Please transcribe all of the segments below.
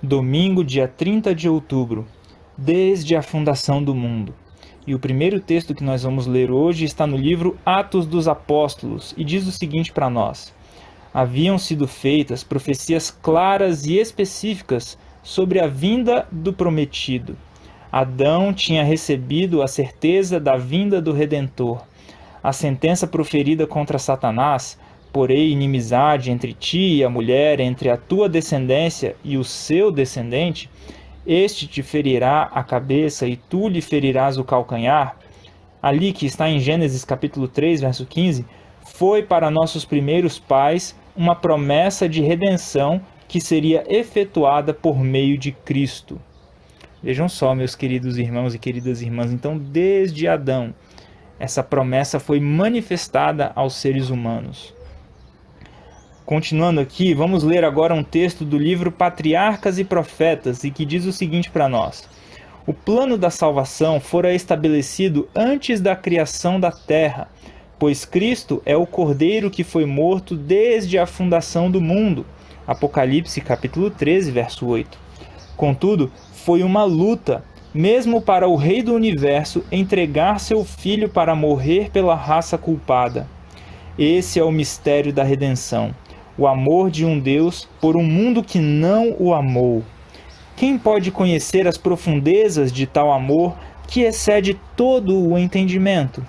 Domingo, dia 30 de outubro, desde a fundação do mundo. E o primeiro texto que nós vamos ler hoje está no livro Atos dos Apóstolos e diz o seguinte para nós: haviam sido feitas profecias claras e específicas sobre a vinda do prometido. Adão tinha recebido a certeza da vinda do Redentor. A sentença proferida contra Satanás: porém inimizade entre ti e a mulher, entre a tua descendência e o seu descendente, este te ferirá a cabeça e tu lhe ferirás o calcanhar, ali que está em Gênesis capítulo 3, verso 15, foi para nossos primeiros pais uma promessa de redenção que seria efetuada por meio de Cristo. Vejam só, meus queridos irmãos e queridas irmãs, então desde Adão, essa promessa foi manifestada aos seres humanos. Continuando aqui, vamos ler agora um texto do livro Patriarcas e Profetas, e que diz o seguinte para nós: o plano da salvação fora estabelecido antes da criação da terra, pois Cristo é o Cordeiro que foi morto desde a fundação do mundo. Apocalipse capítulo 13, verso 8. Contudo, foi uma luta, mesmo para o Rei do Universo entregar seu Filho para morrer pela raça culpada. Esse é o mistério da redenção. O amor de um Deus por um mundo que não o amou. Quem pode conhecer as profundezas de tal amor que excede todo o entendimento?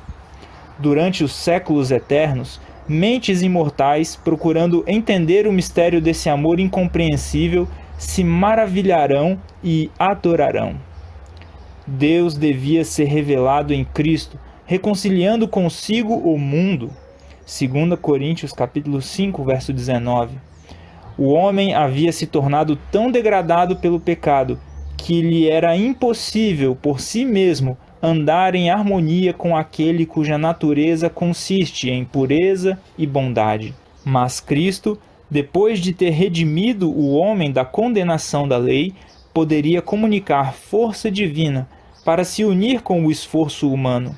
Durante os séculos eternos, mentes imortais, procurando entender o mistério desse amor incompreensível, se maravilharão e adorarão. Deus devia ser revelado em Cristo, reconciliando consigo o mundo. 2 Coríntios capítulo 5, verso 19. O homem havia se tornado tão degradado pelo pecado que lhe era impossível por si mesmo andar em harmonia com aquele cuja natureza consiste em pureza e bondade. Mas Cristo, depois de ter redimido o homem da condenação da lei, poderia comunicar força divina para se unir com o esforço humano.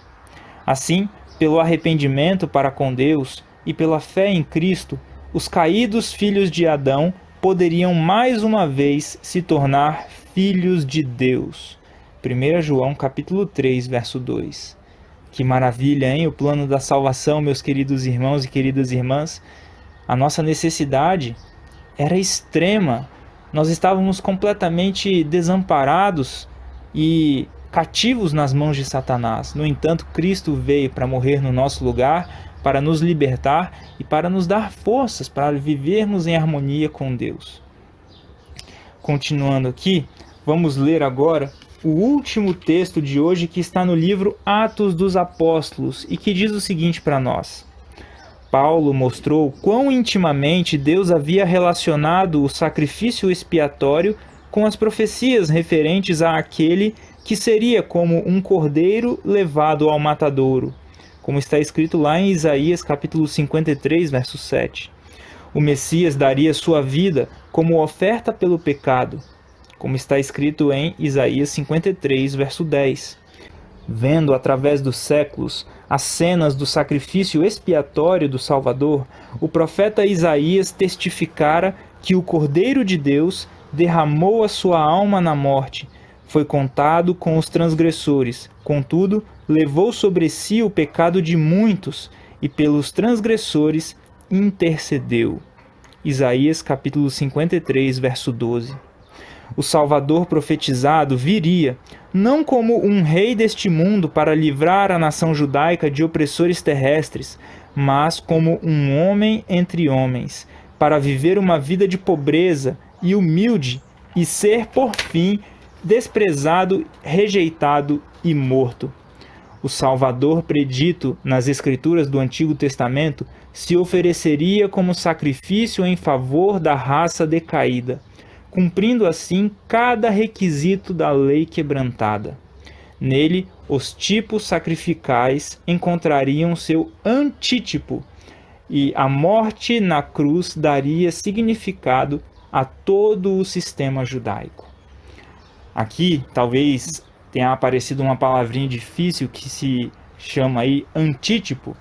Assim, pelo arrependimento para com Deus e pela fé em Cristo, os caídos filhos de Adão poderiam mais uma vez se tornar filhos de Deus. 1 João capítulo 3, verso 2. Que maravilha, hein? O plano da salvação, meus queridos irmãos e queridas irmãs. A nossa necessidade era extrema. Nós estávamos completamente desamparados e cativos nas mãos de Satanás. No entanto, Cristo veio para morrer no nosso lugar, para nos libertar e para nos dar forças para vivermos em harmonia com Deus. Continuando aqui, vamos ler agora o último texto de hoje, que está no livro Atos dos Apóstolos e que diz o seguinte para nós: Paulo mostrou quão intimamente Deus havia relacionado o sacrifício expiatório com as profecias referentes àquele que seria como um cordeiro levado ao matadouro, como está escrito lá em Isaías capítulo 53, verso 7. O Messias daria sua vida como oferta pelo pecado, como está escrito em Isaías 53, verso 10. Vendo através dos séculos as cenas do sacrifício expiatório do Salvador, o profeta Isaías testificara que o Cordeiro de Deus derramou a sua alma na morte, foi contado com os transgressores, contudo, levou sobre si o pecado de muitos e pelos transgressores intercedeu. Isaías capítulo 53, verso 12. O Salvador profetizado viria, não como um rei deste mundo para livrar a nação judaica de opressores terrestres, mas como um homem entre homens, para viver uma vida de pobreza e humilde e ser, por fim, desprezado, rejeitado e morto. O Salvador predito nas Escrituras do Antigo Testamento se ofereceria como sacrifício em favor da raça decaída, cumprindo assim cada requisito da lei quebrantada. Nele, os tipos sacrificais encontrariam seu antítipo, e a morte na cruz daria significado a todo o sistema judaico. Aqui, talvez tenha aparecido uma palavrinha difícil que se chama aí antítipo.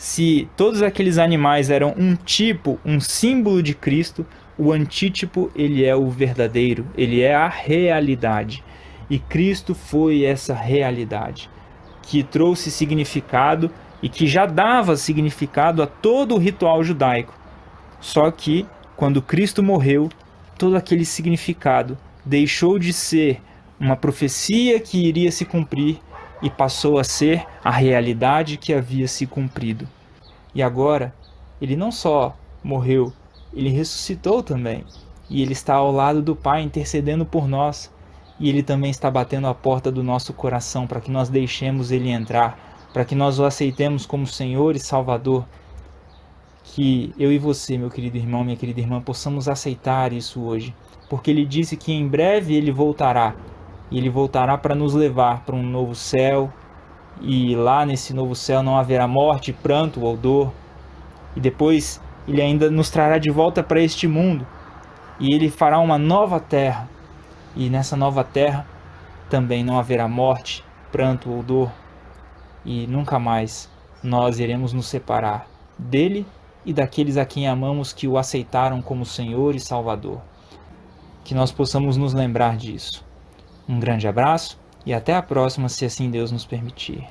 Se todos aqueles animais eram um tipo, um símbolo de Cristo, o antítipo, ele é o verdadeiro, ele é a realidade. E Cristo foi essa realidade, que trouxe significado e que já dava significado a todo o ritual judaico. Só que, quando Cristo morreu, todo aquele significado deixou de ser uma profecia que iria se cumprir e passou a ser a realidade que havia se cumprido. E agora, ele não só morreu, ele ressuscitou também. E ele está ao lado do Pai intercedendo por nós. E ele também está batendo a porta do nosso coração para que nós deixemos ele entrar, para que nós o aceitemos como Senhor e Salvador. Que eu e você, meu querido irmão, minha querida irmã, possamos aceitar isso hoje. Porque ele disse que em breve ele voltará. E ele voltará para nos levar para um novo céu. E lá nesse novo céu não haverá morte, pranto ou dor. E depois ele ainda nos trará de volta para este mundo. E ele fará uma nova terra. E nessa nova terra também não haverá morte, pranto ou dor. E nunca mais nós iremos nos separar dele e daqueles a quem amamos que o aceitaram como Senhor e Salvador. Que nós possamos nos lembrar disso. Um grande abraço e até a próxima, se assim Deus nos permitir.